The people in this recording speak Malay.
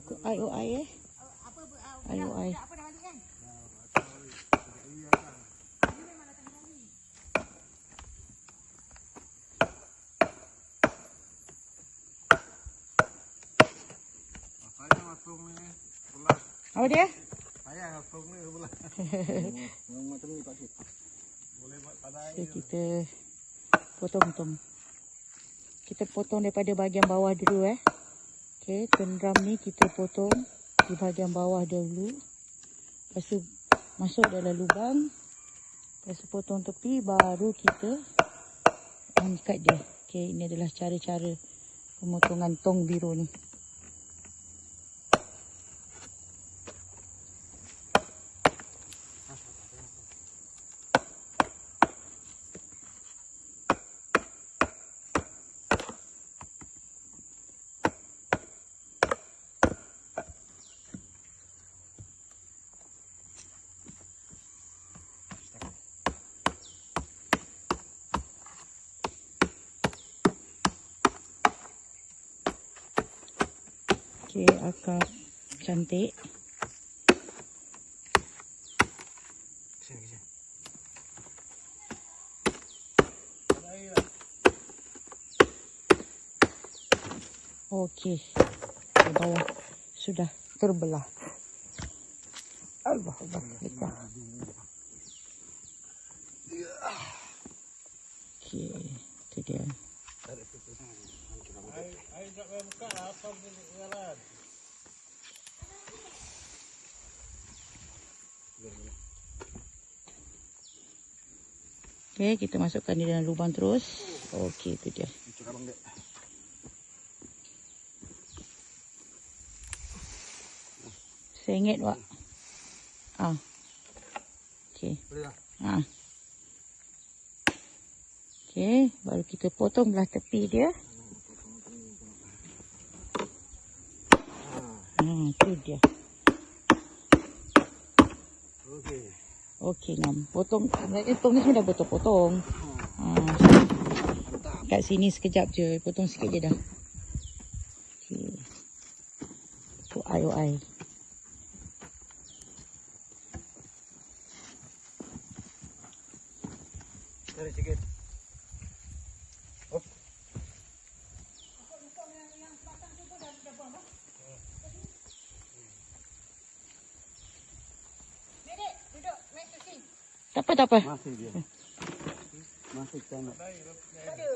Ai oh ai Ai oh ai. Apa dia? Sayang apung ni pula. Macam ni Pak Cik. Boleh buat pada air. So, kita potong. Kita potong daripada bahagian bawah dulu Okey, tendram ni kita potong di bahagian bawah dulu. Lepas tu masuk dalam lubang. Lepas tu potong tepi, baru kita angkat dia. Okey, ini adalah cara-cara pemotongan tong biru ni. Okey, akar cantik. Okey, di bawah sudah terbelah. Allah Allah, lepas. Okey, itu dia. Air tak payah buka lah. Apa pun jalan. Okey, kita masukkan di dalam lubang terus. Okey, itu dia. RM1, Wak. Okey. Boleh tak? Okey, baru kita potong belah tepi dia. Itu dia. Okey. Okey, ngam. Potong. Tong ni semua dah potong-potong. Kat sini sekejap je. Potong sikit je dah. Okey. Tu ai. Tarik sikit. Hop. Tak apa. Masih dia. Masih kena. Ada.